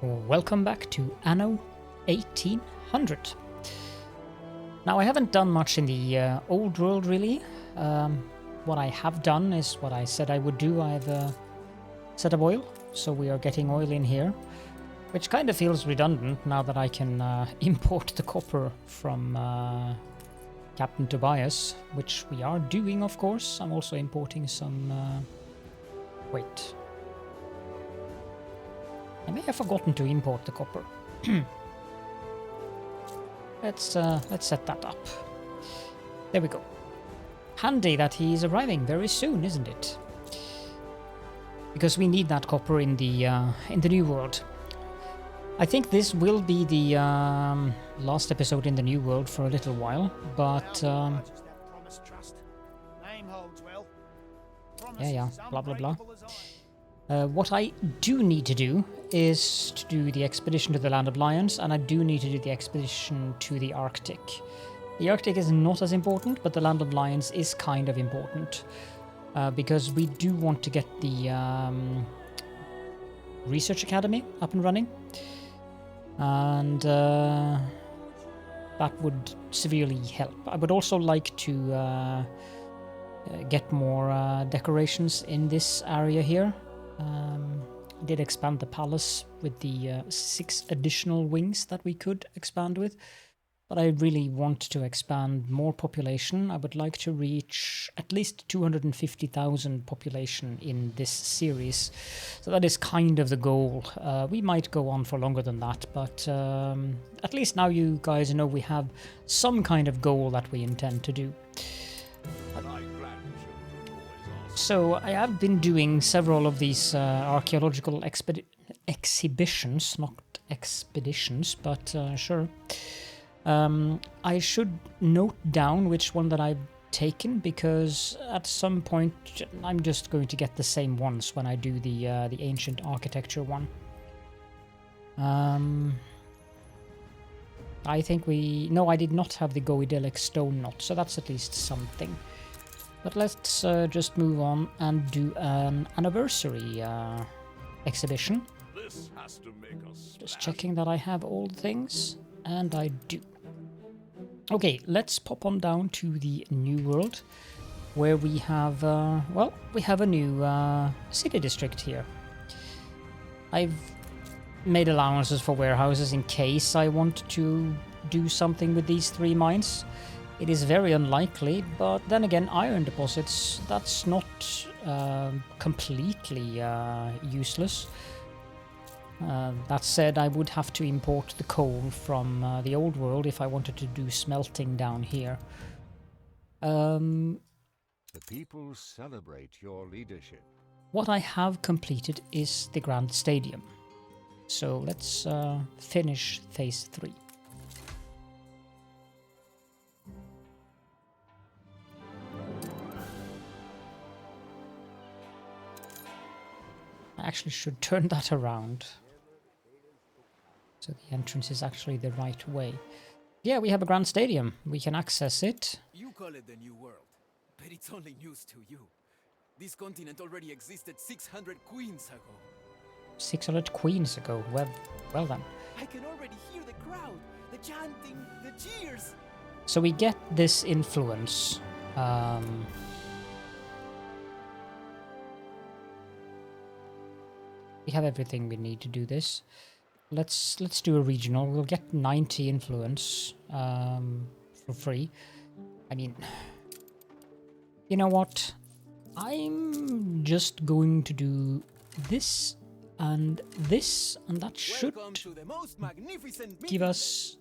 Welcome back to Anno 1800. Now I haven't done much in the old world really. What I have done is what I said I would do. I've set up oil, so we are getting oil in here, which kind of feels redundant now that I can import the copper from Captain Tobias, which we are doing of course. I'm also importing some... wait. I may have forgotten to import the copper. Let's set that up. There we go. Handy that he's arriving very soon, isn't it? Because we need that copper in the new world. I think this will be the last episode in the new world for a little while, but yeah, blah blah blah. What I do need to do is to do the expedition to the Land of Lions, and I do need to do the expedition to the Arctic. The Arctic is not as important, but the Land of Lions is kind of important, because we do want to get the Research Academy up and running, and that would severely help. I would also like to get more decorations in this area here. Did expand the palace with the 6 additional wings that we could expand with, but I really want to expand more population. I would like to reach at least 250,000 population in this series, so that is kind of the goal. We might go on for longer than that, but at least now you guys know we have some kind of goal that we intend to do. So I have been doing several of these archaeological exhibitions, not expeditions, but sure. I should note down which one that I've taken, because at some point I'm just going to get the same ones when I do the ancient architecture one. I think no, I did not have the Goidelic stone knot, so that's at least something. But let's just move on and do an anniversary exhibition. This has to make us just checking that I have all the things, and I do. Okay, let's pop on down to the New World, where we have, well, we have a new city district here. I've made allowances for warehouses in case I want to do something with these 3 mines. It is very unlikely, but then again, iron deposits, that's not completely useless. That said, I would have to import the coal from the old world if I wanted to do smelting down here. The people celebrate your leadership. What I have completed is the Grand Stadium. So let's finish Phase 3. I actually should turn that around, so the entrance is actually the right way. Yeah, we have a Grand Stadium. We can access it. You call it the New World, but it's only news to you. This continent already existed 600 queens ago. 600 queens ago. Well then. I can already hear the crowd, the chanting, the cheers. So we get this influence. We have everything we need to do this. Let's do a regional. We'll get 90 influence for free. I mean, you know what? I'm just going to do this, and that should give us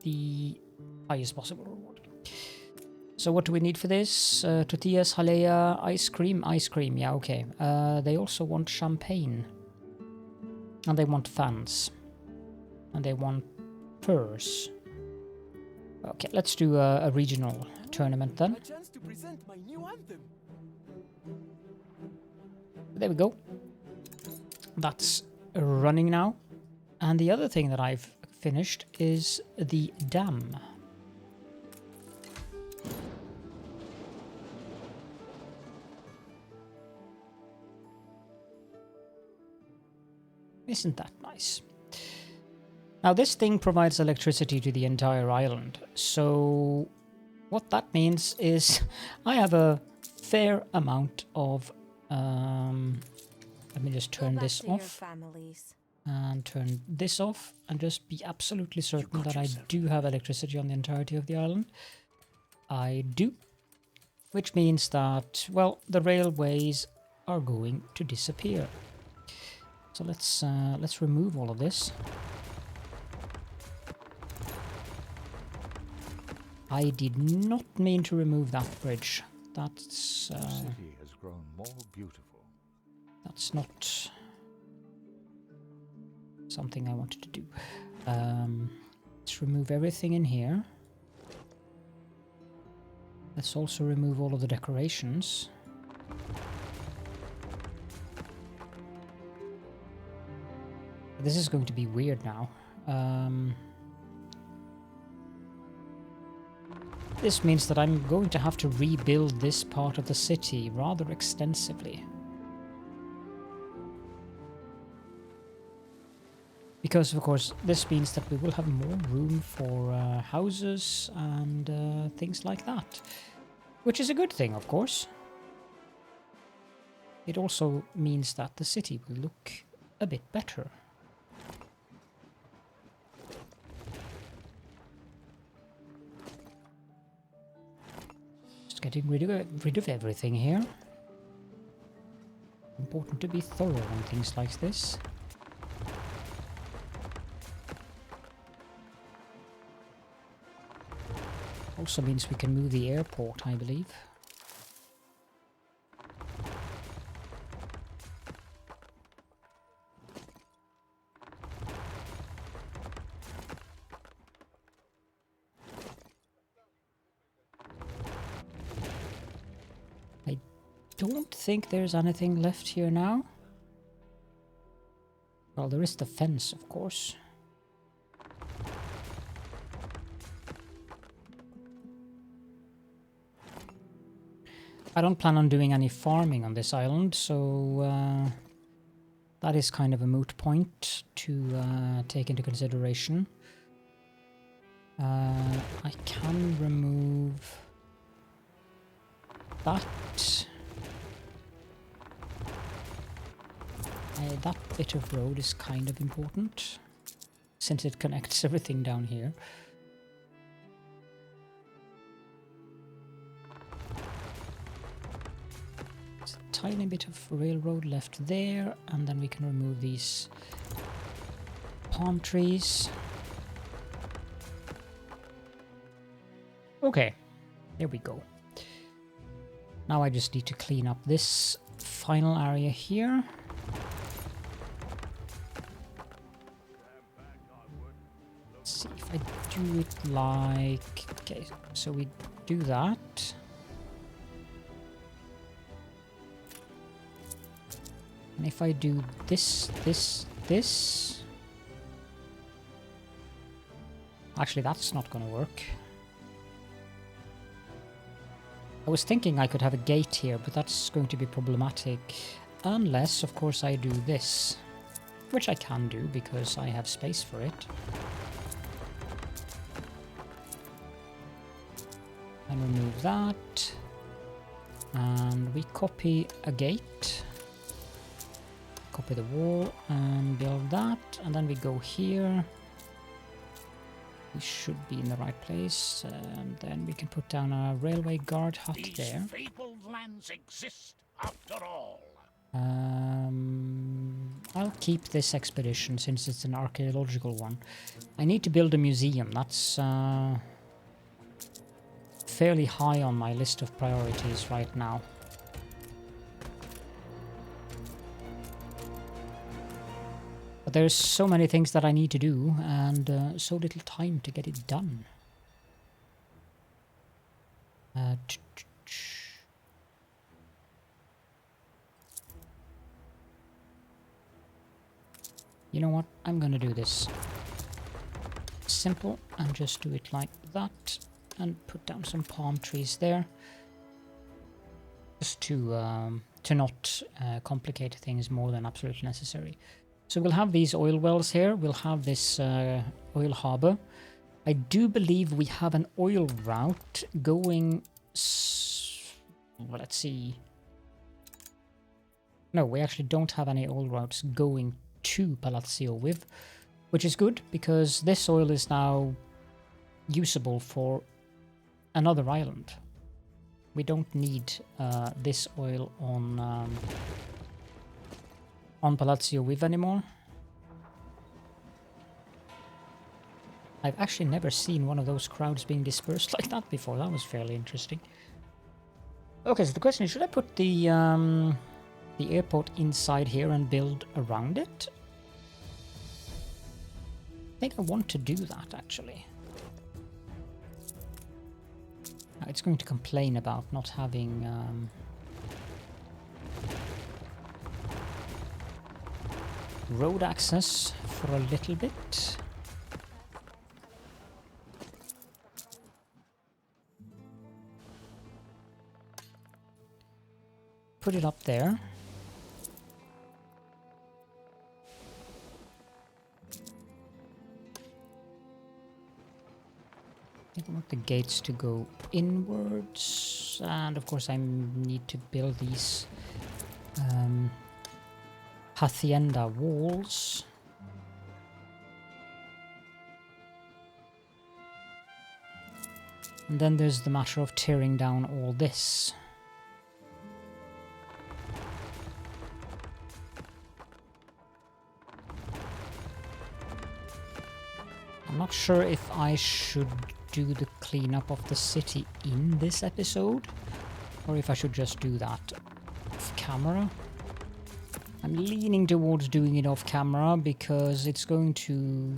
the highest possible reward. So what do we need for this? Tortillas, jalea, ice cream. Yeah, okay. They also want champagne. And they want fans. And they want furs. Okay, let's do a regional tournament then. A chance to present my new anthem. There we go. That's running now. And the other thing that I've finished is the dam. Isn't that nice? Now this thing provides electricity to the entire island, so what that means is I have a fair amount of... let me just turn this off and turn this off and just be absolutely certain that I do have electricity on the entirety of the island. I do, which means that, well, the railways are going to disappear. So let's remove all of this. I did not mean to remove that bridge. That's The city has grown more beautiful. That's not something I wanted to do. Let's remove everything in here. Let's also remove all of the decorations. This is going to be weird now. This means that I'm going to have to rebuild this part of the city rather extensively. Because, of course, this means that we will have more room for houses and things like that. Which is a good thing, of course. It also means that the city will look a bit better. Just getting rid of everything here. Important to be thorough on things like this. Also means we can move the airport, I believe. I don't think there's anything left here now. Well, there is the fence, of course. I don't plan on doing any farming on this island, so that is kind of a moot point to take into consideration. I can remove that. That bit of road is kind of important, since it connects everything down here. Tiny bit of railroad left there, and then we can remove these palm trees. Okay, there we go. Now I just need to clean up this final area here. Let's see if I do it like... Okay, so we do that. And if I do this... Actually, that's not going to work. I was thinking I could have a gate here, but that's going to be problematic. Unless, of course, I do this. Which I can do, because I have space for it. And remove that. And we copy a gate. Copy the wall and build that, and then we go here. We should be in the right place, and then we can put down a railway guard hut there. These fabled lands exist after all. I'll keep this expedition since it's an archaeological one. I need to build a museum. That's fairly high on my list of priorities right now. But there's so many things that I need to do, and so little time to get it done. You know what? I'm gonna do this simple and just do it like that, and put down some palm trees there, just to not complicate things more than absolutely necessary. So we'll have these oil wells here. We'll have this oil harbor. I do believe we have an oil route going... Well, let's see. No, we actually don't have any oil routes going to Palazzo with, which is good because this oil is now usable for another island. We don't need this oil on Palazzo with anymore. I've actually never seen one of those crowds being dispersed like that before. That was fairly interesting. Okay, so the question is, should I put the airport inside here and build around it? I think I want to do that, actually. It's going to complain about not having... road access for a little bit. Put it up there. I want the gates to go inwards, and of course I need to build these hacienda walls. And then there's the matter of tearing down all this. I'm not sure if I should do the cleanup of the city in this episode, or if I should just do that off camera. I'm leaning towards doing it off camera because it's going to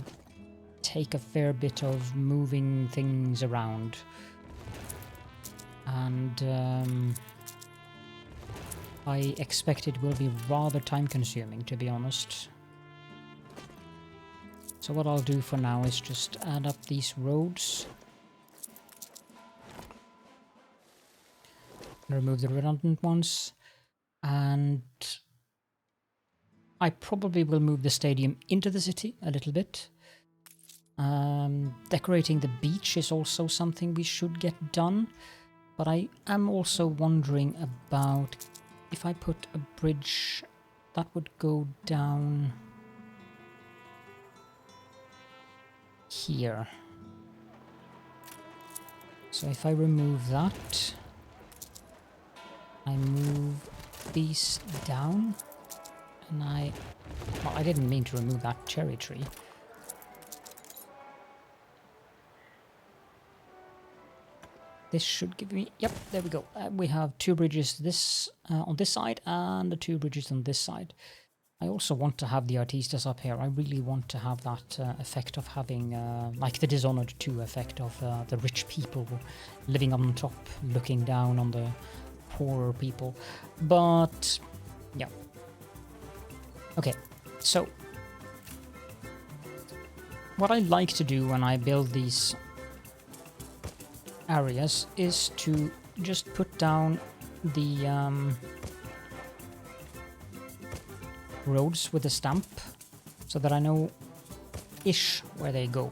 take a fair bit of moving things around. And I expect it will be rather time consuming, to be honest. So what I'll do for now is just add up these roads. Remove the redundant ones. And I probably will move the stadium into the city a little bit. Decorating the beach is also something we should get done. But I am also wondering about if I put a bridge that would go down here. So if I remove that, I move these down, and well, I didn't mean to remove that cherry tree. This should give me, yep, there we go. We have two bridges this on this side and the two bridges on this side. I also want to have the Artistas up here. I really want to have that effect of having, like the Dishonored 2 effect of the rich people living on top, looking down on the poorer people. But, yeah. Okay, so what I like to do when I build these areas is to just put down the roads with a stamp so that I know ish where they go.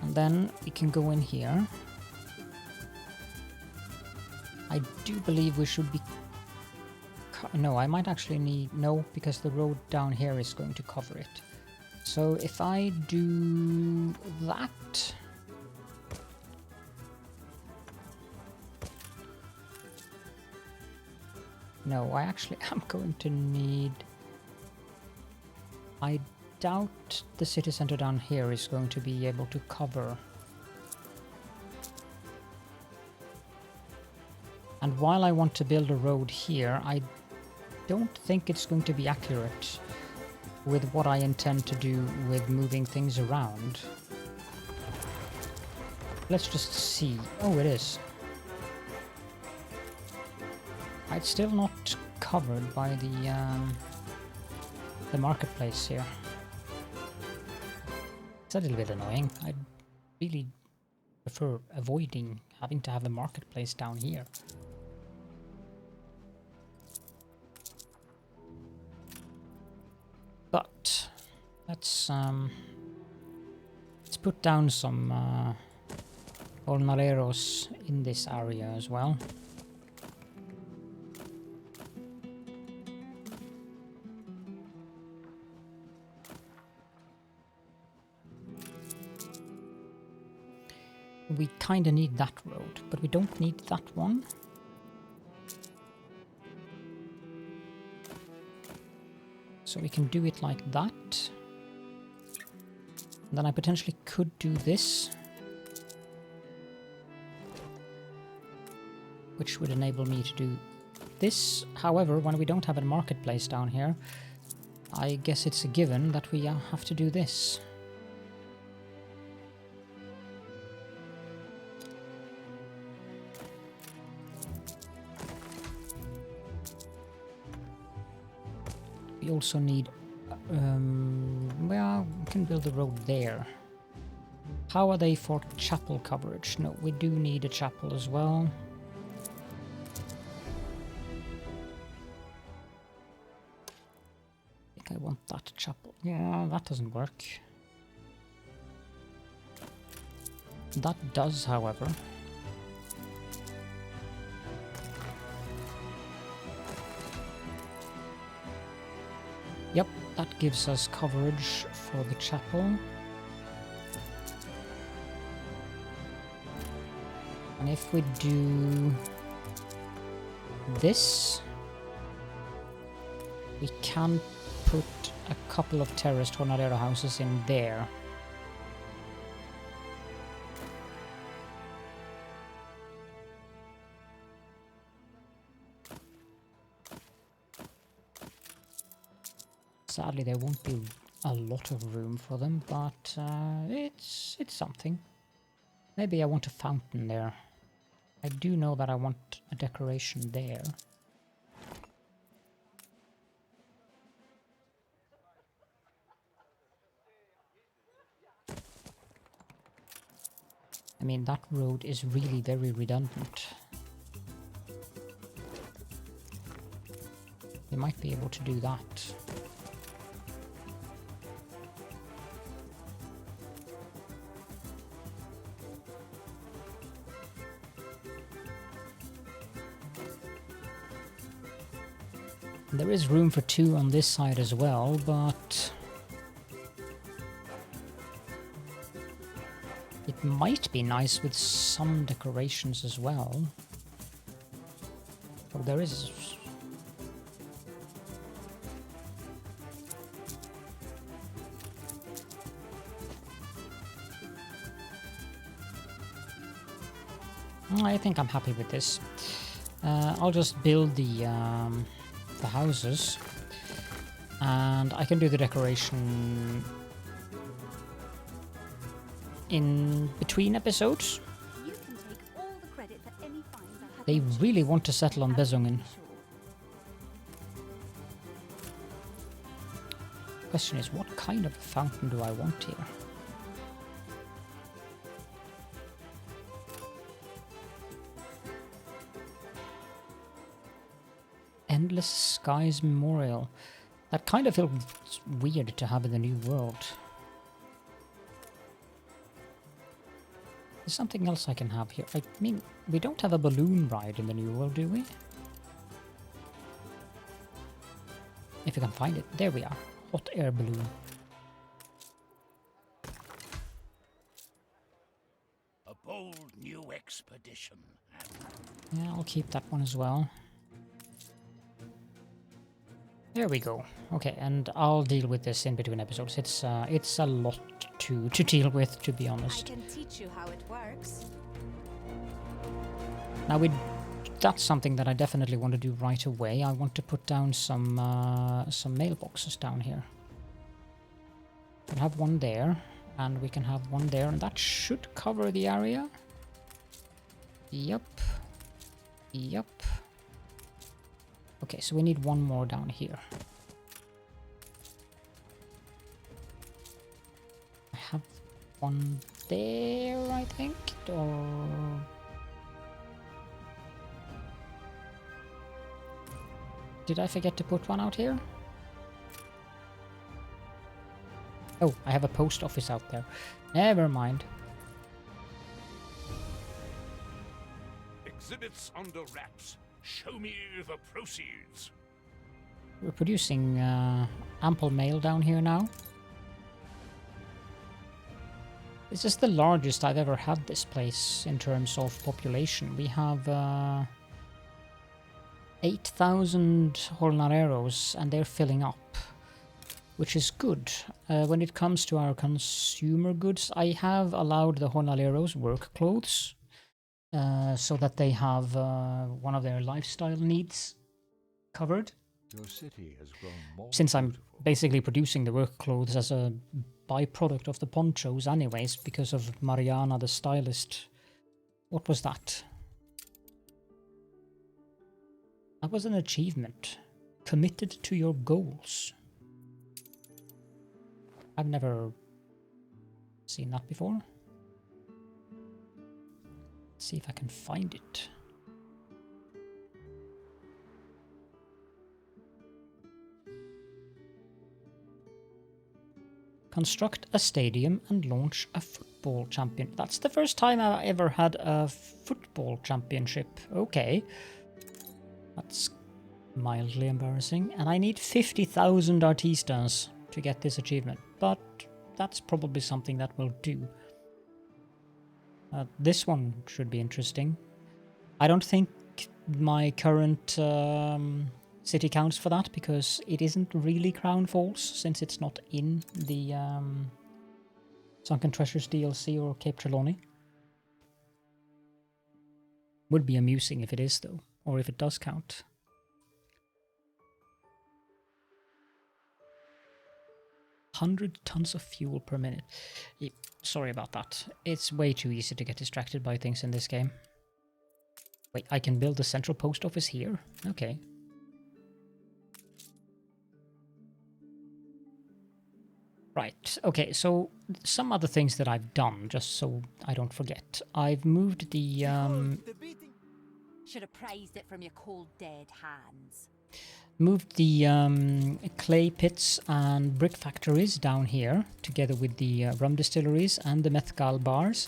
And then we can go in here. I do believe we should be... No, I might actually need... No, because the road down here is going to cover it. So if I do that... No, I actually am going to need... I doubt the city center down here is going to be able to cover. And while I want to build a road here, I don't think it's going to be accurate with what I intend to do with moving things around. Let's just see. Oh, it is. It's still not covered by the marketplace here. It's a little bit annoying. I'd really prefer avoiding having to have a marketplace down here. let's put down some jornaleros in this area as well. We kinda need that road, but we don't need that one. So we can do it like that. Then I potentially could do this, which would enable me to do this. However, when we don't have a marketplace down here, I guess it's a given that we have to do this. We also need, well, we can build a road there. How are they for chapel coverage? No, we do need a chapel as well. I think I want that chapel. Yeah, that doesn't work. That does, however. Yep, that gives us coverage for the chapel. And if we do this, we can put a couple of terraced jornalero houses in there. Sadly, there won't be a lot of room for them, but it's something. Maybe I want a fountain there. I do know that I want a decoration there. I mean, that road is really very redundant. We might be able to do that. There is room for 2 on this side as well, but it might be nice with some decorations as well. Oh, there is... I think I'm happy with this. I'll just build the houses, and I can do the decoration in between episodes. You can take all the credit for any finds I have They mentioned. really want to settle on Besungen. Question is, what kind of fountain do I want here? Endless Skies Memorial. That kind of feels weird to have in the new world. There's something else I can have here. I mean, we don't have a balloon ride in the new world, do we? If you can find it. There we are. Hot air balloon. A bold new expedition. Yeah, I'll keep that one as well. There we go. Okay, and I'll deal with this in between episodes. It's a lot to deal with, to be I honest. can teach you how it works. Now that's something that I definitely want to do right away. I want to put down some mailboxes down here. We'll have one there, and we can have one there, and that should cover the area. Yep. Yep. Okay, so we need one more down here. I have one there, I think, or... Did I forget to put one out here? Oh, I have a post office out there. Never mind. Exhibits under wraps. Show me the proceeds. We're producing ample mail down here now. This is the largest I've ever had this place in terms of population. We have 8,000 jornaleros and they're filling up, which is good. When it comes to our consumer goods, I have allowed the jornaleros work clothes so that they have one of their lifestyle needs covered. Your city has grown more Since I'm beautiful. basically producing the work clothes as a byproduct of the ponchos anyways, because of Mariana the stylist. What was that? That was an achievement. Committed to your goals. I've never seen that before. Let's see if I can find it. Construct a stadium and launch a football champion. That's the first time I ever had a football championship. Okay. That's mildly embarrassing. And I need 50,000 Artistas to get this achievement. But that's probably something that will do. This one should be interesting. I don't think my current city counts for that because it isn't really Crown Falls since it's not in the Sunken Treasures DLC or Cape Trelawney. Would be amusing if it is though, or if it does count. $100 tons of fuel per minute. Sorry about that. It's way too easy to get distracted by things in this game. Wait, I can build a central post office here? Okay. Right, okay, so some other things that I've done, just so I don't forget. I've moved the... Should have praised it from your cold, dead hands. Moved the clay pits and brick factories down here, together with the rum distilleries and the methcal bars.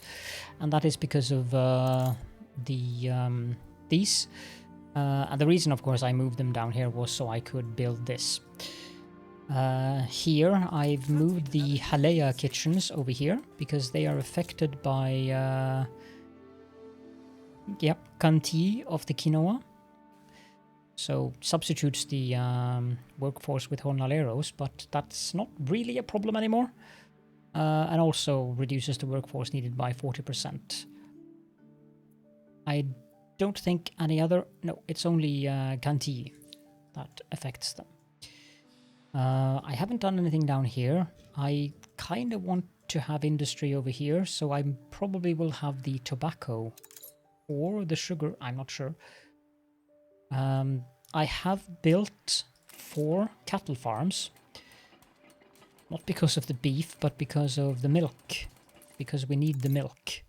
And that is because of these. And the reason, of course, I moved them down here was so I could build this. Here, I've moved the Halea kitchens over here, because they are affected by, Kanti of the quinoa. So substitutes the workforce with jornaleros, but that's not really a problem anymore. And also reduces the workforce needed by 40%. I don't think any other... No, it's only Kanti that affects them. I haven't done anything down here. I kind of want to have industry over here, so I probably will have the tobacco or the sugar, I'm not sure. I have built 4 cattle farms. Not because of the beef, but because of the milk. Because we need the milk.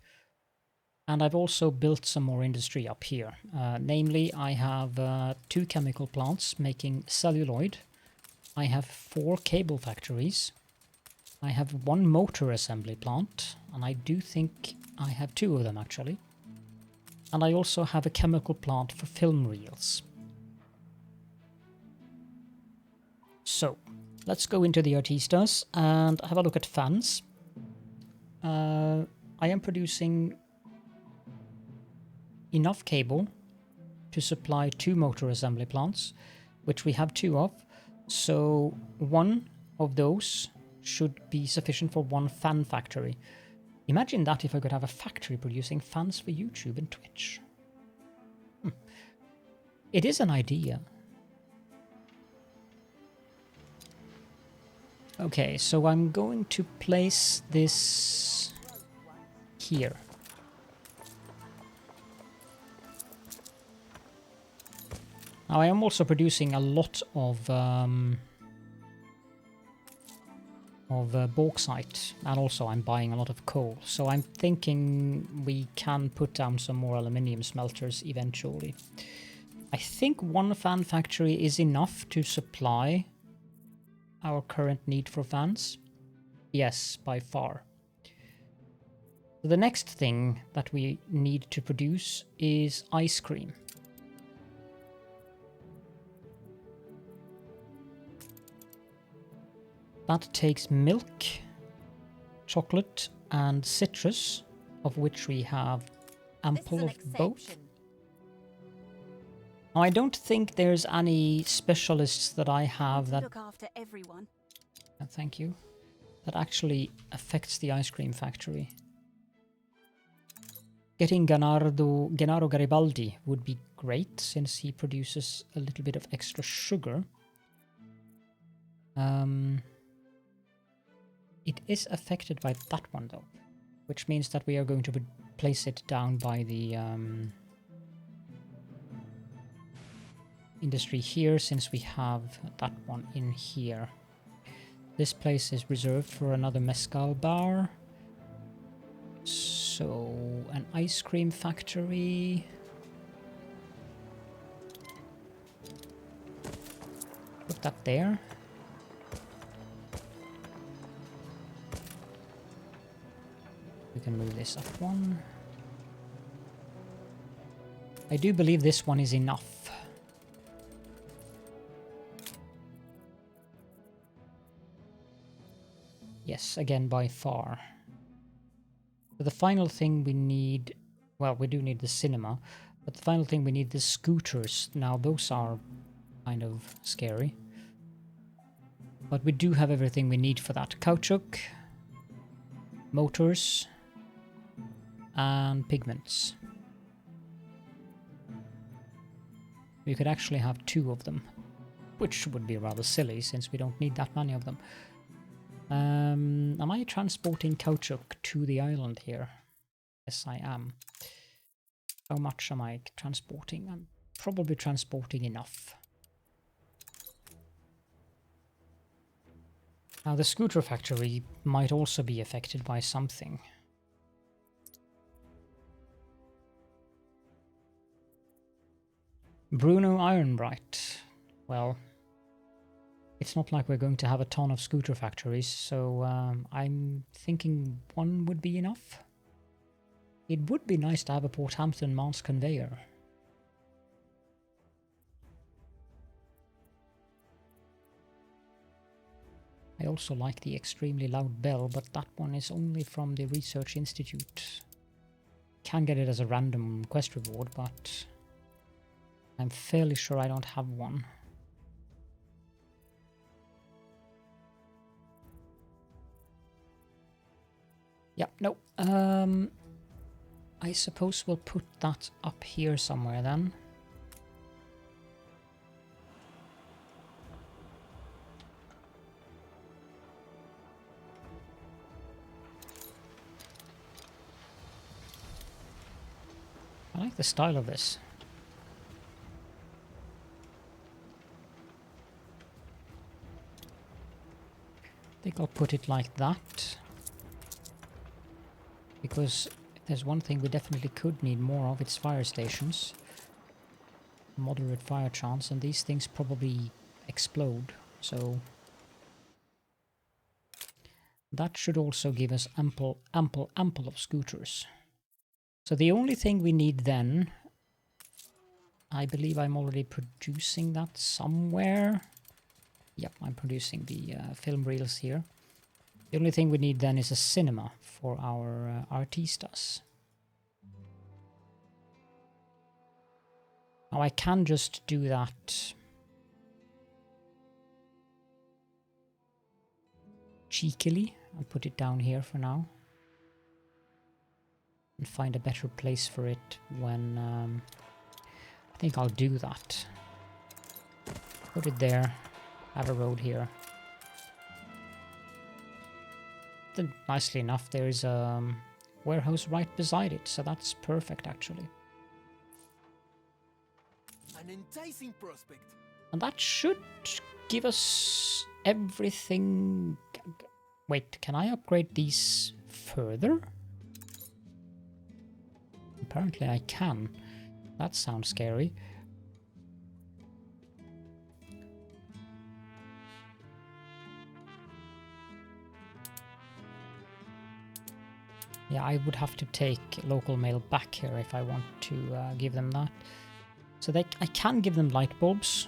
And I've also built some more industry up here. Namely, I have 2 chemical plants making celluloid. I have 4 cable factories. I have 1 motor assembly plant. And I do think I have 2 of them actually. And I also have a chemical plant for film reels. So, let's go into the Artistas and have a look at fans. I am producing enough cable to supply 2 motor assembly plants, which we have 2 of. So, 1 of those should be sufficient for 1 fan factory. Imagine that if I could have a factory producing fans for YouTube and Twitch. It is an idea. Okay, so I'm going to place this here. Now I am also producing a lot of bauxite, and also I'm buying a lot of coal. So I'm thinking we can put down some more aluminium smelters eventually. I think 1 fan factory is enough to supply our current need for fans. Yes, by far. So the next thing that we need to produce is ice cream. That takes milk, chocolate, and citrus, of which we have ample of both. Now, I don't think there's any specialists that I have that... Look after everyone. Thank you. That actually affects the ice cream factory. Getting Gennaro Garibaldi would be great, since he produces a little bit of extra sugar. It is affected by that one, though, which means that we are going to place it down by the industry here, since we have that one in here. This place is reserved for another mezcal bar. So, an ice cream factory. Put that there. We can move this up one. I do believe this one is enough. Yes, again, by far. So the final thing we need... Well, we do need the cinema, but the final thing we need the scooters. Now, those are kind of scary. But we do have everything we need for that. Caoutchouc, motors, and pigments. We could actually have 2 of them, which would be rather silly since we don't need that many of them. Am I transporting caoutchouc to the island here? Yes, I am. How much am I transporting? I'm probably transporting enough. Now, the scooter factory might also be affected by something. Bruno Ironbright. Well, it's not like we're going to have a ton of scooter factories, so I'm thinking 1 would be enough. It would be nice to have a Porthampton mass conveyor. I also like the extremely loud bell, but that one is only from the Research Institute. Can get it as a random quest reward, but I'm fairly sure I don't have one. Yeah, no. I suppose we'll put that up here somewhere then. I like the style of this. I think I'll put it like that. Because if there's one thing we definitely could need more of, it's fire stations. Moderate fire chance, and these things probably explode, so... That should also give us ample of scooters. So the only thing we need then... I believe I'm already producing that somewhere. Yep, I'm producing the film reels here. The only thing we need then is a cinema for our Artistas. Now I can just do that cheekily. I'll put it down here for now. And find a better place for it when... I think I'll do that. Put it there. Have a road here. Then, nicely enough, there is a warehouse right beside it, so that's perfect actually. An enticing prospect. And that should give us everything... Wait, can I upgrade these further? Apparently I can. That sounds scary. Yeah, I would have to take local mail back here if I want to give them that. So I can give them light bulbs.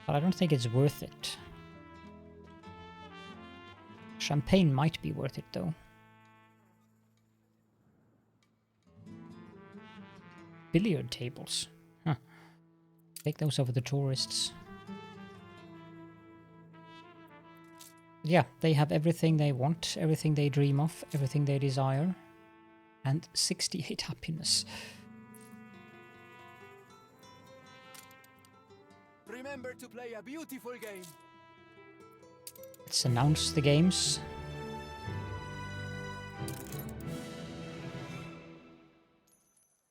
But I don't think it's worth it. Champagne might be worth it though. Billiard tables. Huh. Take those over the tourists. Yeah, they have everything they want, everything they dream of, everything they desire. And 68 happiness. Remember to play a beautiful game. Let's announce the games.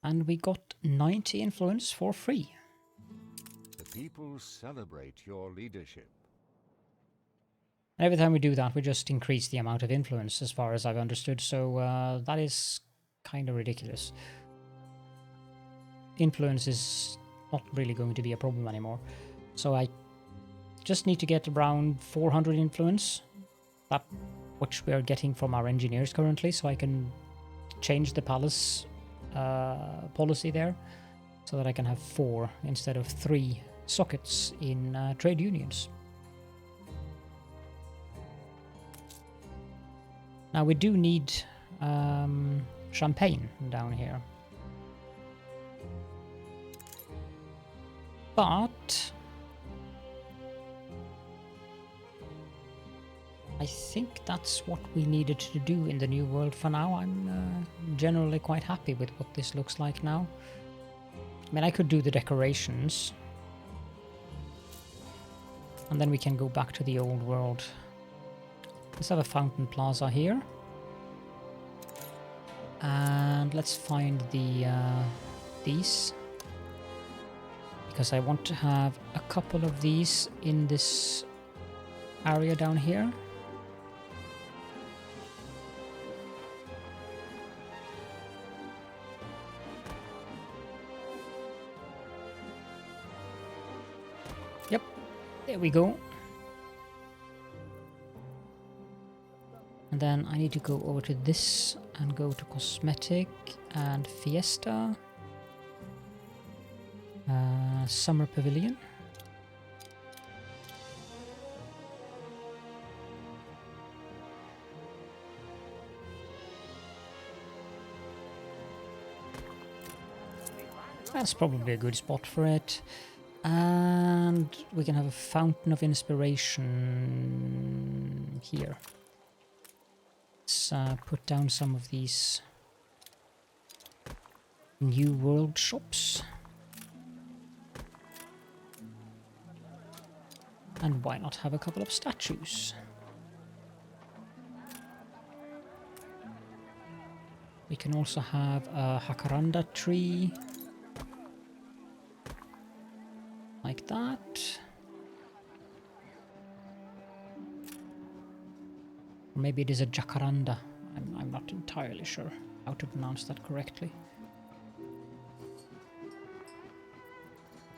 And we got 90 influence for free. The people celebrate your leadership. Every time we do that, we just increase the amount of influence, as far as I've understood. So that is kind of ridiculous. Influence is not really going to be a problem anymore. So I just need to get around 400 influence, that which we are getting from our engineers currently, so I can change the palace policy there, so that I can have 4 instead of 3 sockets in trade unions. Now we do need champagne down here. But I think that's what we needed to do in the new world for now. I'm generally quite happy with what this looks like now. I mean, I could do the decorations. And then we can go back to the old world. Let's have a fountain plaza here. And let's find these. Because I want to have a couple of these in this area down here. Yep, there we go. And then I need to go over to this and go to Cosmetic and Fiesta. Summer Pavilion. That's probably a good spot for it. And we can have a fountain of inspiration here. Let's put down some of these New World shops. And why not have a couple of statues? We can also have a jacaranda tree. Like that. Or maybe it is a jacaranda. I'm not entirely sure how to pronounce that correctly.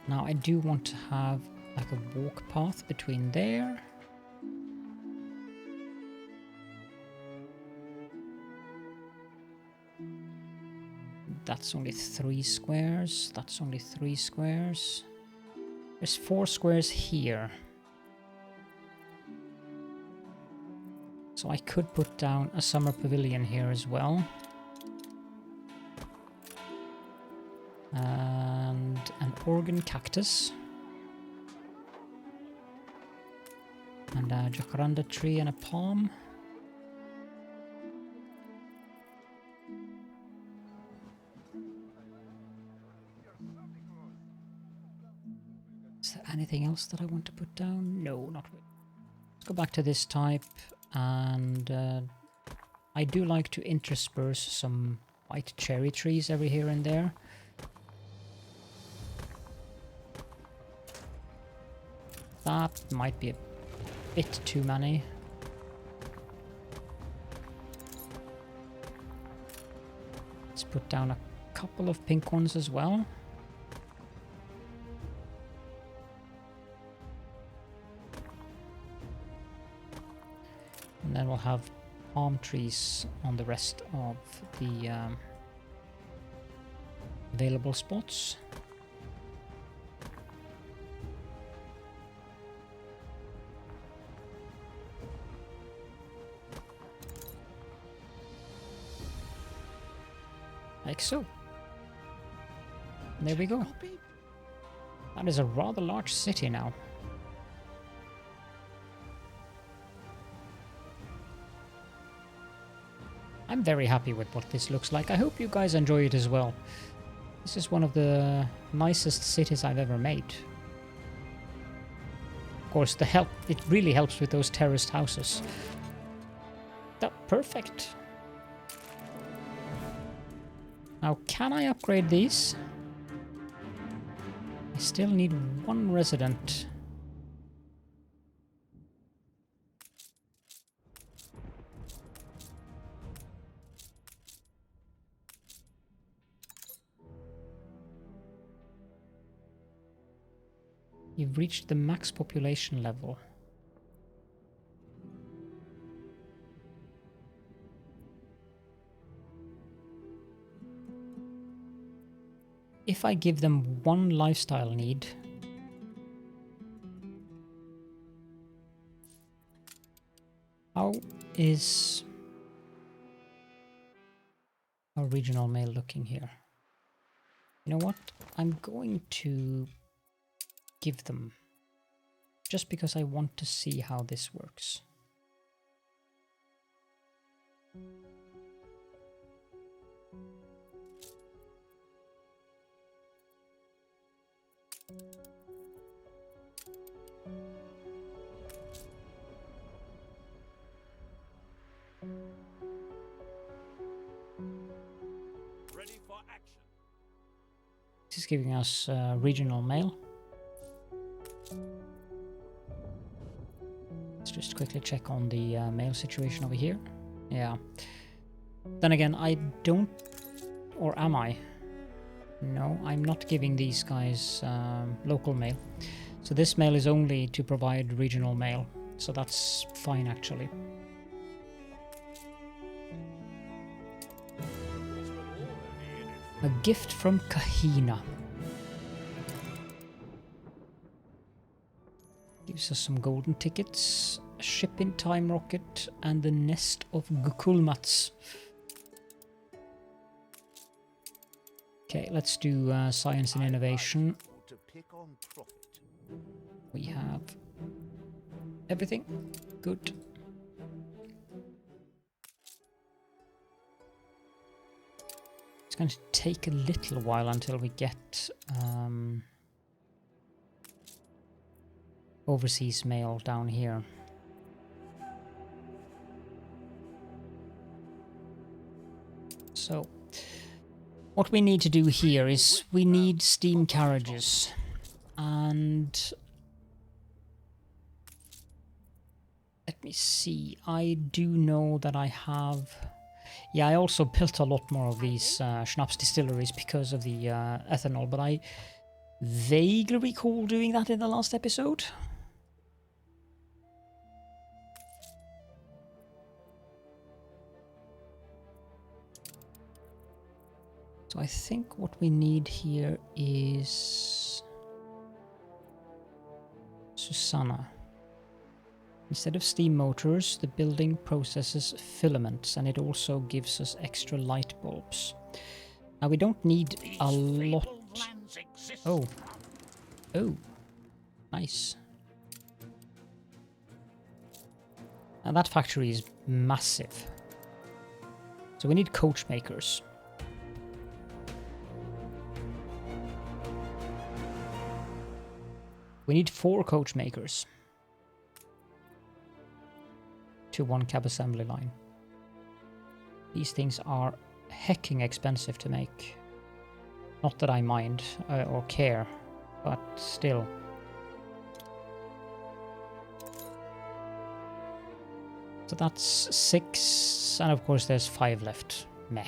Now I do want to have like a walk path between there. That's only 3 squares. That's only 3 squares. There's 4 squares here. So I could put down a summer pavilion here as well. And an organ cactus. And a jacaranda tree and a palm. Is there anything else that I want to put down? No, not really. Let's go back to this type. And I do like to intersperse some white cherry trees every here and there. That might be a bit too many. Let's put down a couple of pink ones as well. And then we'll have palm trees on the rest of the available spots. Like so. There we go. That is a rather large city now. I'm very happy with what this looks like. I hope you guys enjoy it as well. This is one of the nicest cities I've ever made. Of course, it really helps with those terraced houses. Perfect. Now, can I upgrade these? I still need one resident. You've reached the max population level. If I give them one lifestyle need, how is our regional mail looking here? You know what? I'm going to give them, just because I want to see how this works. Ready for action. This is giving us regional mail. Let's just quickly check on the mail situation over here. Yeah. Then again, I don't... Or am I? No, I'm not giving these guys local mail. So this mail is only to provide regional mail. So that's fine, actually. A gift from Kahina. Gives us some golden tickets, a ship-in-time rocket, and the nest of Gukulmats. Okay, let's do science and innovation. We have everything. Good. It's going to take a little while until we get overseas mail down here. So, what we need to do here is we need steam carriages, and let me see, I do know that I have... Yeah, I also built a lot more of these schnapps distilleries because of the ethanol, but I vaguely recall doing that in the last episode. So I think what we need here is Susanna. Instead of steam motors, the building processes filaments, and it also gives us extra light bulbs. Now we don't need a lot. Oh. Oh. Nice. And that factory is massive. So we need coach makers. We need 4 coach makers to 1 cab assembly line. These things are hecking expensive to make. Not that I mind or care, but still. So that's 6, and of course there's 5 left. Meh.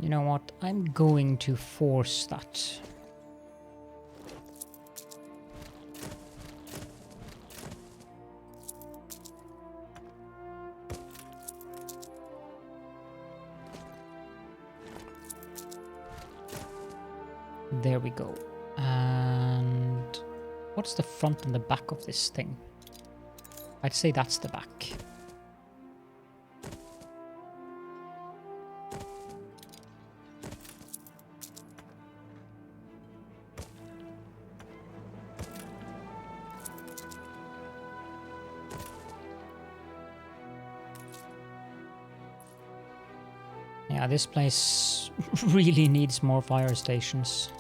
You know what? I'm going to force that. There we go. And what's the front and the back of this thing? I'd say that's the back. Yeah, this place really needs more fire stations.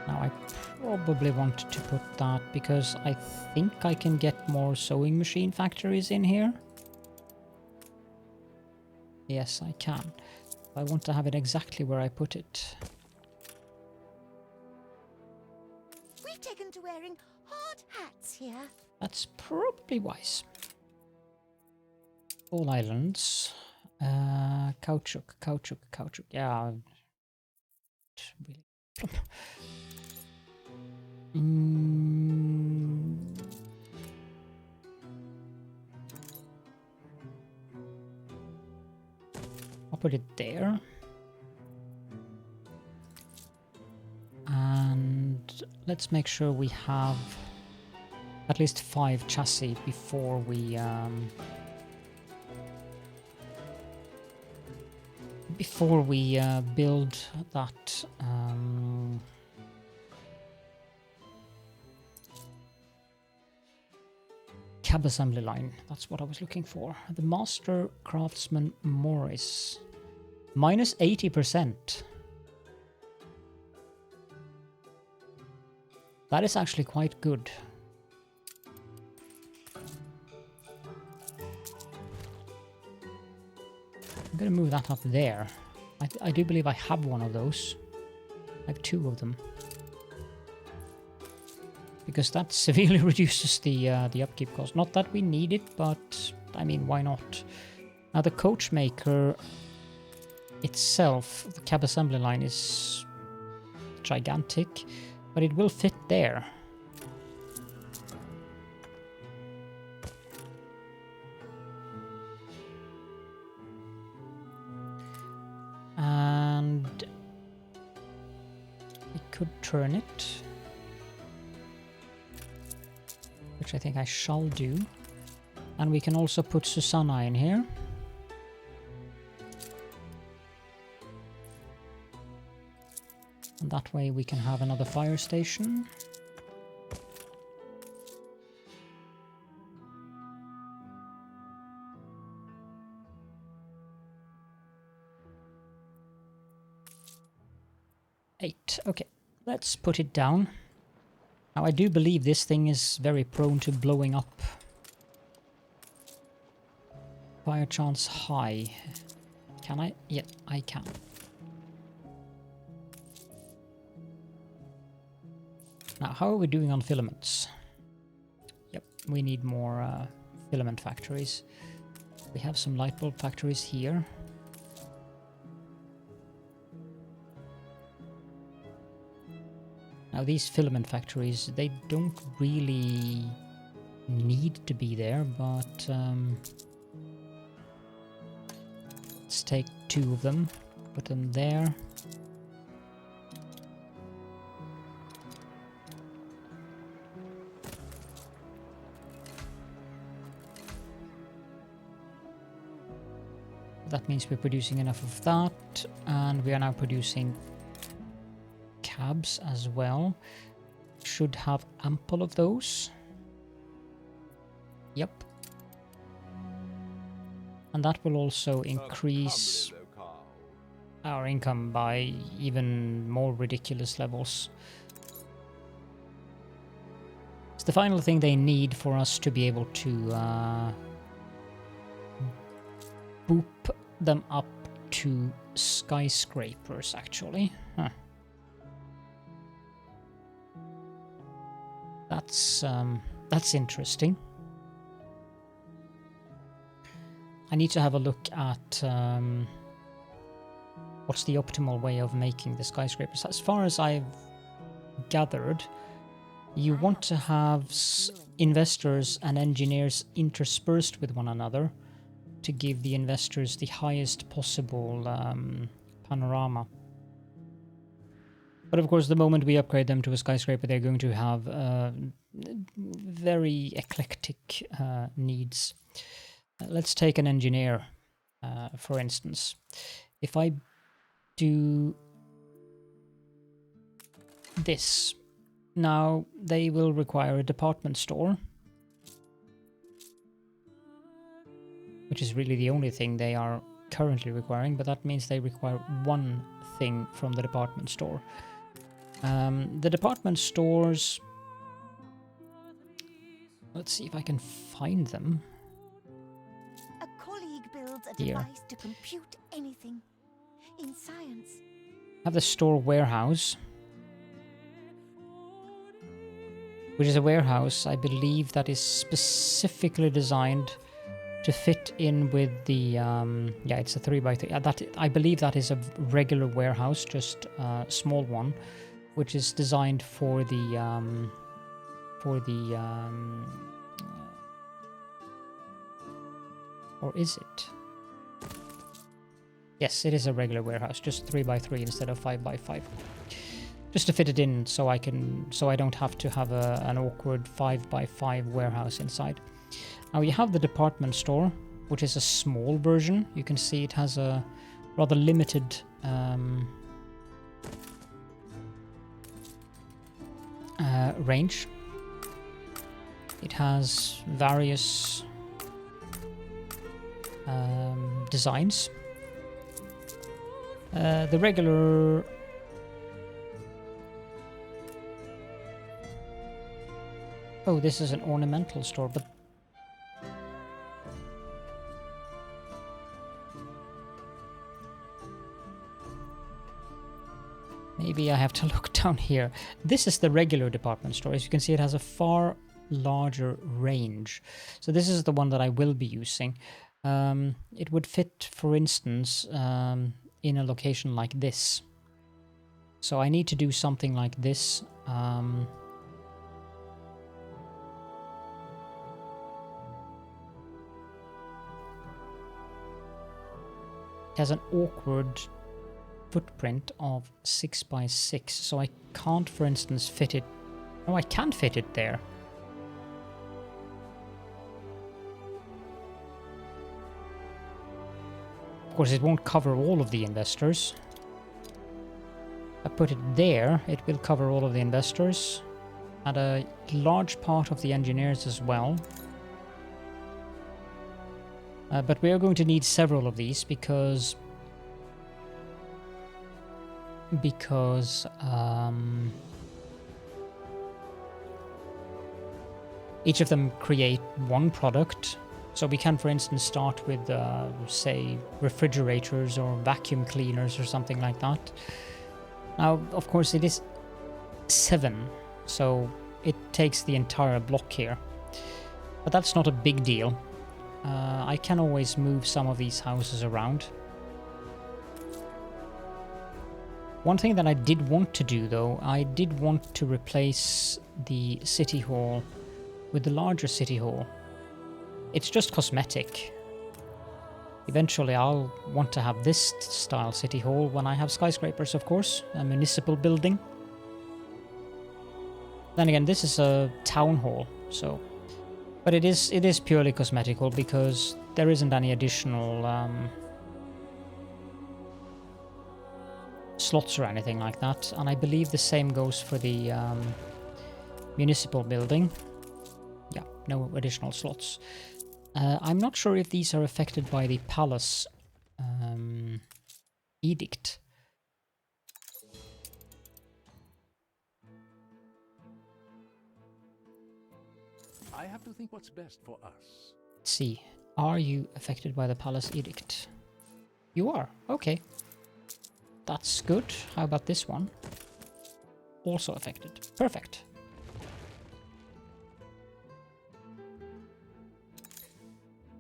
Now I probably want to put that because I think I can get more sewing machine factories in here. Yes, I can. I want to have it exactly where I put it. We've taken to wearing hard hats here. That's probably wise. All islands. Caoutchouc. Yeah. Really. I'll put it there. And let's make sure we have at least 5 chassis before we build that cab assembly line. That's what I was looking for. The Master Craftsman Morris. Minus 80%. That is actually quite good. I'm gonna move that up there. I do believe I have one of those. I have 2 of them. Because that severely reduces the upkeep cost. Not that we need it, but I mean, why not? Now the coach maker itself, the cab assembly line is gigantic, but it will fit there. And we could turn it, which I think I shall do. And we can also put Susanna in here. And that way we can have another fire station. Eight. Okay, let's put it down. Now I do believe this thing is very prone to blowing up. Fire chance high. Can I? Yeah, I can. Now, how are we doing on filaments? Yep, we need more filament factories. We have some light bulb factories here. Now, these filament factories, they don't really need to be there, but let's take 2 of them, put them there. That means we're producing enough of that, and we are now producing cabs as well. Should have ample of those. Yep. And that will also increase our income by even more ridiculous levels. It's the final thing they need for us to be able to boop them up to skyscrapers, actually. Huh. That's interesting. I need to have a look at what's the optimal way of making the skyscrapers. As far as I've gathered, you want to have investors and engineers interspersed with one another to give the investors the highest possible panorama. But of course, the moment we upgrade them to a skyscraper, they're going to have very eclectic needs. Let's take an engineer, for instance. If I do this, now they will require a department store, which is really the only thing they are currently requiring, but that means they require one thing from the department store. The department stores, let's see if I can find them. A colleague builds a Here. device to compute anything. In science, Have the store warehouse, which is a warehouse, I believe, that is specifically designed to fit in with the yeah, it's a 3x3. That, I believe that is a regular warehouse, just a small one, which is designed for the or is it? Yes, it is a regular warehouse, just 3x3 instead of 5x5. Just to fit it in, so I don't have to have an awkward 5x5 warehouse inside. Now you have the department store, which is a small version. You can see it has a rather limited range. It has various designs. The regular oh, this is an ornamental store, but maybe I have to look down here. This is the regular department store. As you can see, it has a far larger range. So this is the one that I will be using. It would fit, for instance, in a location like this. So I need to do something like this. It has an awkward footprint of 6x6, so I can't, for instance, fit it. Oh, I can fit it there. Of course, it won't cover all of the investors. I put it there, it will cover all of the investors and a large part of the engineers as well. But we are going to need several of these because each of them create one product. So we can, for instance, start with, say, refrigerators or vacuum cleaners or something like that. Now, of course, it is 7, so it takes the entire block here. But that's not a big deal. I can always move some of these houses around. One thing that I did want to do, though, I did want to replace the city hall with the larger city hall. It's just cosmetic. Eventually I'll want to have this style city hall when I have skyscrapers, of course, a municipal building. Then again, this is a town hall, so... But it is purely cosmetical because there isn't any additional slots or anything like that. And I believe the same goes for the municipal building. Yeah, no additional slots. I'm not sure if these are affected by the palace edict. I have to think what's best for us. Let's see. Are you affected by the palace edict? You are? Okay. That's good. How about this one? Also affected. Perfect.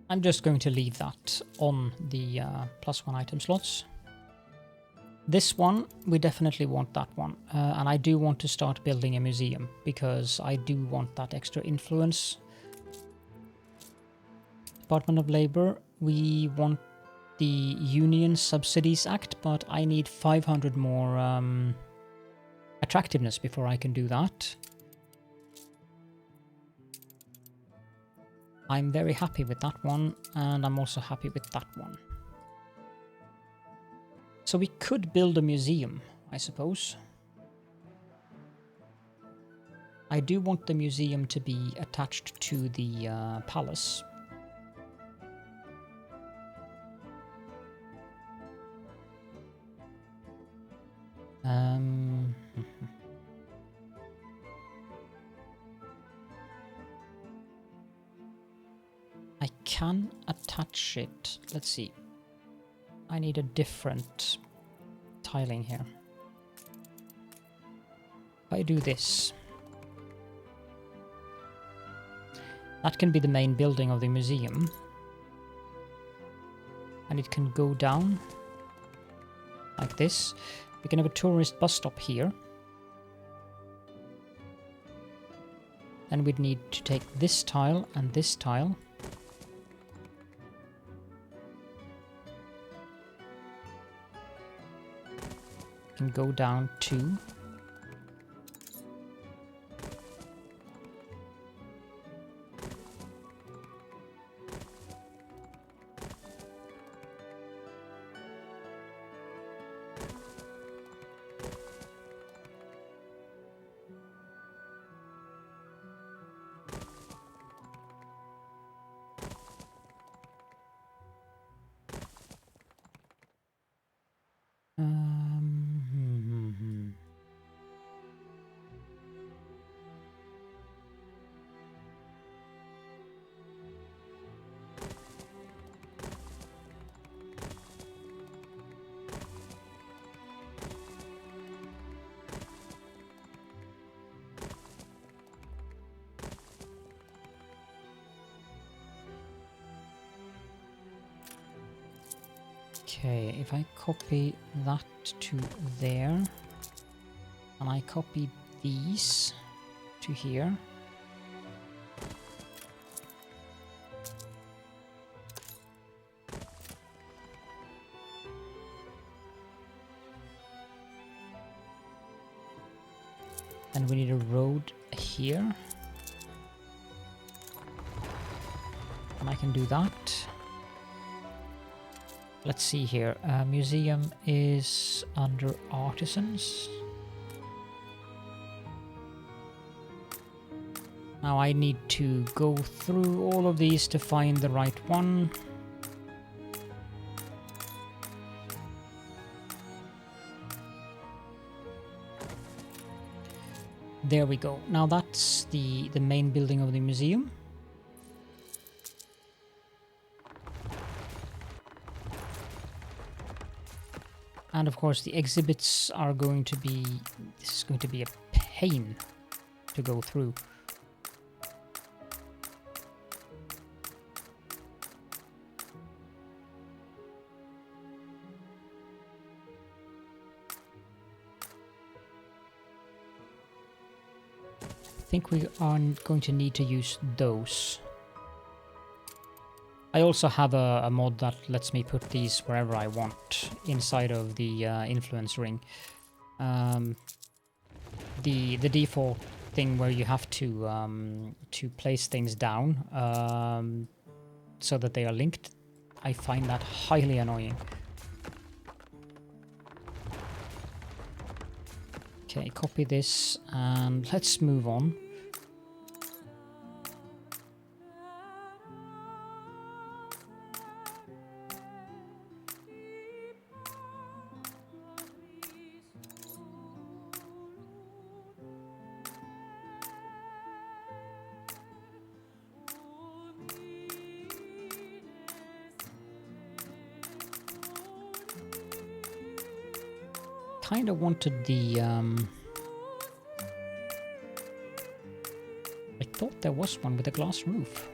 I'm just going to leave that on the +1 item slots. This one, we definitely want that one. And I do want to start building a museum because I do want that extra influence. Department of Labor, we want the Union Subsidies Act, but I need 500 more attractiveness before I can do that. I'm very happy with that one, and I'm also happy with that one. So we could build a museum, I suppose. I do want the museum to be attached to the palace. I can attach it. Let's see. I need a different tiling here. If I do this, that can be the main building of the museum. And it can go down like this. We can have a tourist bus stop here. Then we'd need to take this tile and this tile. Can go down 2. Okay, if I copy that to there, and I copy these to here, and we need a road here, and I can do that. Let's see here. Museum is under artisans. Now I need to go through all of these to find the right one. There we go. Now that's the main building of the museum. And of course the exhibits are going to be, this is going to be a pain to go through. I think we are going to need to use those. I also have a mod that lets me put these wherever I want inside of the influence ring. The default thing where you have to place things down so that they are linked, I find that highly annoying. Okay, copy this and let's move on. kind of wanted the... I thought there was one with a glass roof.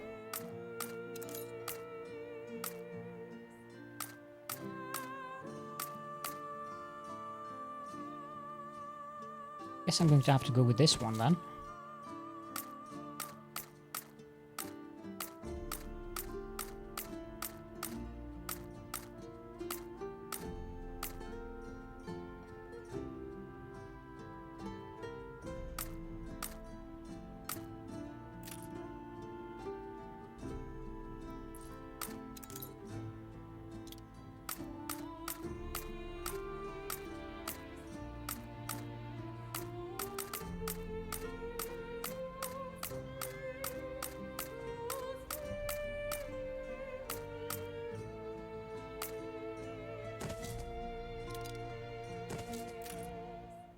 Guess I'm going to have to go with this one then.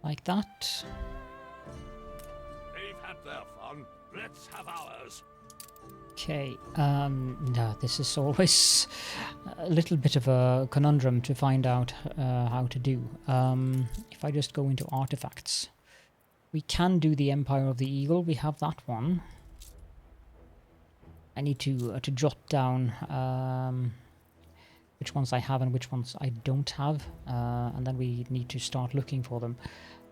Like that. They've had their fun. Let's have ours. Okay, no, this is always a little bit of a conundrum to find out how to do. If I just go into artifacts, we can do the Empire of the Eagle. We have that one. I need to jot down which ones I have and which ones I don't have, and then we need to start looking for them.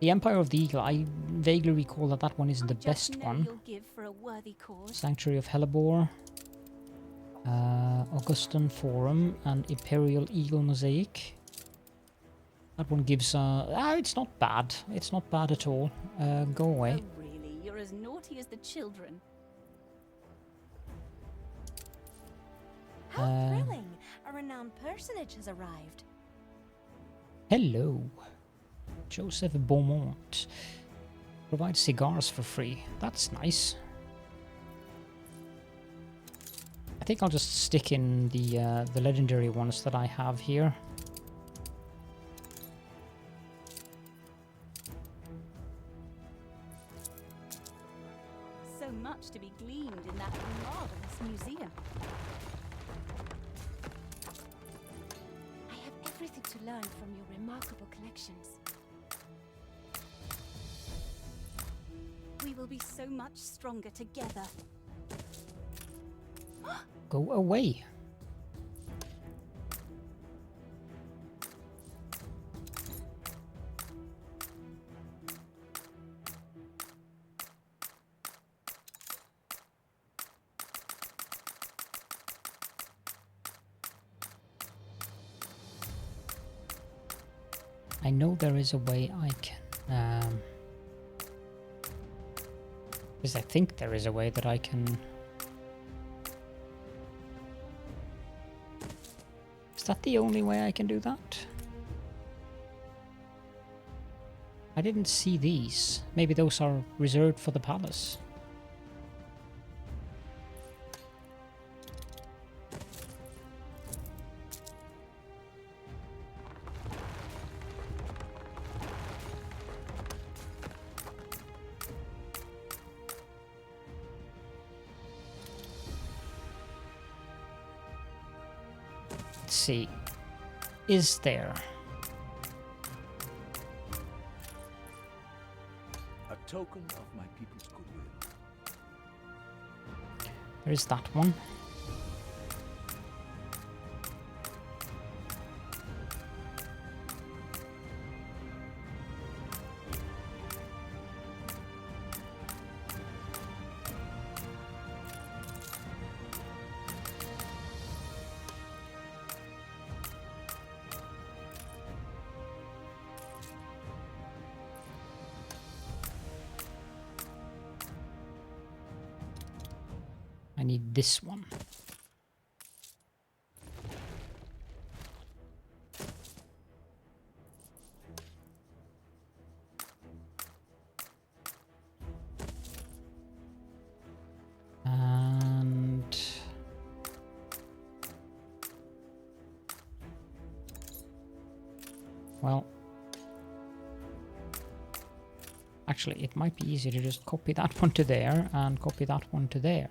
The Empire of the Eagle, I vaguely recall that that one isn't the best one. You'll give for a worthy cause. Sanctuary of Hellebore, Augustan Forum, and Imperial Eagle Mosaic. That one gives... it's not bad. It's not bad at all. Go away. Oh, really? You're as naughty as the children. How thrilling! A renowned personage has arrived. Hello. Joseph Beaumont. Provides cigars for free. That's nice. I think I'll just stick in the legendary ones that I have here. So much to be gleaned in that marvelous museum. I have everything to learn from your remarkable collections. We will be so much stronger together. Go away. I know there is a way I can... because I think there is a way that I can... Is that the only way I can do that? I didn't see these. Maybe those are reserved for the palace. See, is there? A token of my people's goodwill. There is that one. I need this one. And well, actually it might be easy to just copy that one to there and copy that one to there.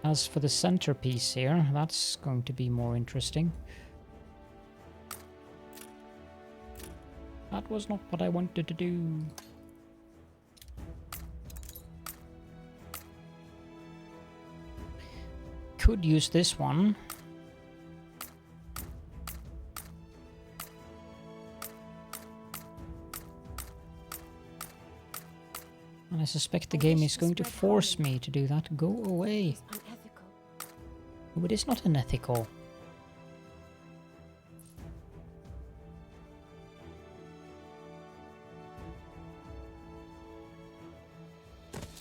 As for the centerpiece here, that's going to be more interesting. That was not what I wanted to do. Could use this one. And I suspect the game is going to force me to do that. Go away. Unethical. Oh, it is not unethical.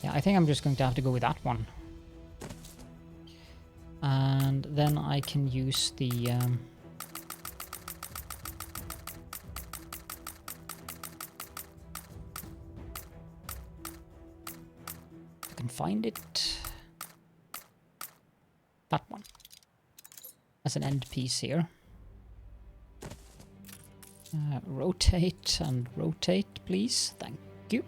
Yeah, I think I'm just going to have to go with that one. And then I can use the... I can find it. That one. As an end piece here. Rotate and rotate, please. Thank you.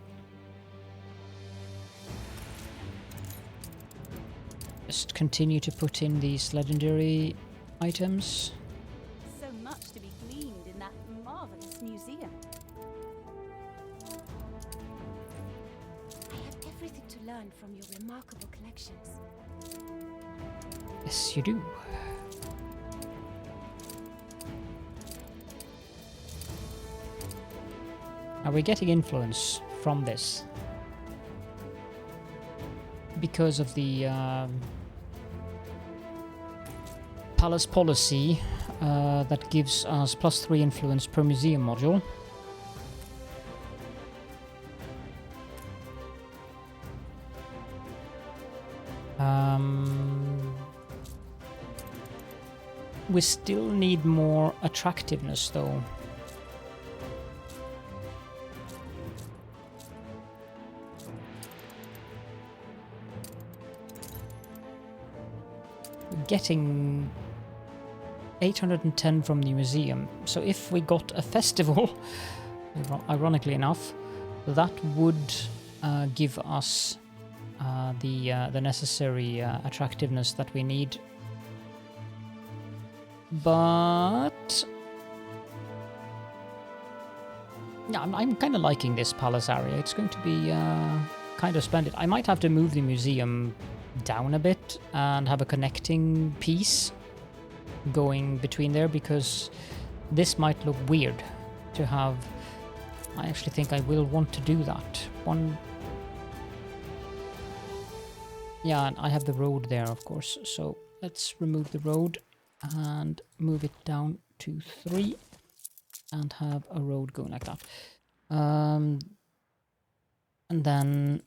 Just continue to put in these legendary items. So much to be gleaned in that marvelous museum. I have everything to learn from your remarkable collections. Yes, you do. Are we getting influence from this? Because of the palace policy that gives us +3 influence per museum module. We still need more attractiveness though. Getting 810 from the museum. So if we got a festival, ironically enough, that would give us the necessary attractiveness that we need. But yeah, I'm kind of liking this palace area. It's going to be kind of splendid. I might have to move the museum down a bit and have a connecting piece going between there, because this might look weird to have. I actually think I will want to do that. Yeah, and I have the road there, of course, so let's remove the road and move it down to 3 and have a road going like that. And then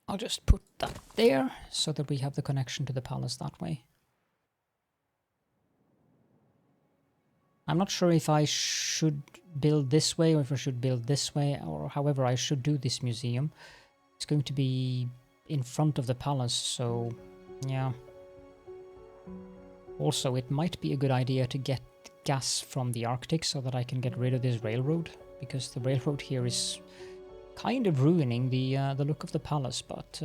I'll just put that there so that we have the connection to the palace that way. I'm not sure if I should build this way or if I should build this way, or however I should do this museum. It's going to be in front of the palace, so yeah. Also, it might be a good idea to get gas from the Arctic so that I can get rid of this railroad, because the railroad here is kind of ruining the look of the palace, but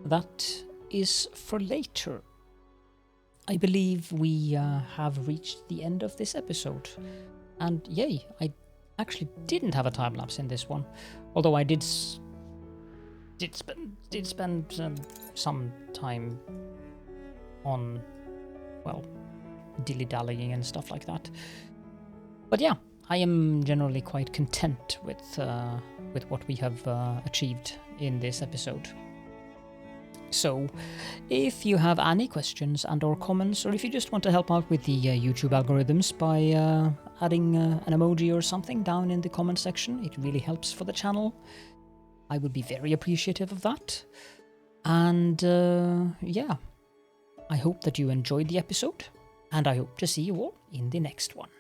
that is for later. I believe we have reached the end of this episode, and yay, I actually didn't have a time lapse in this one, although I did spend some time on, well, dilly-dallying and stuff like that. But yeah, I am generally quite content with what we have achieved in this episode. So, if you have any questions and or comments, or if you just want to help out with the YouTube algorithms by adding an emoji or something down in the comment section, it really helps for the channel. I would be very appreciative of that. And yeah, I hope that you enjoyed the episode, and I hope to see you all in the next one.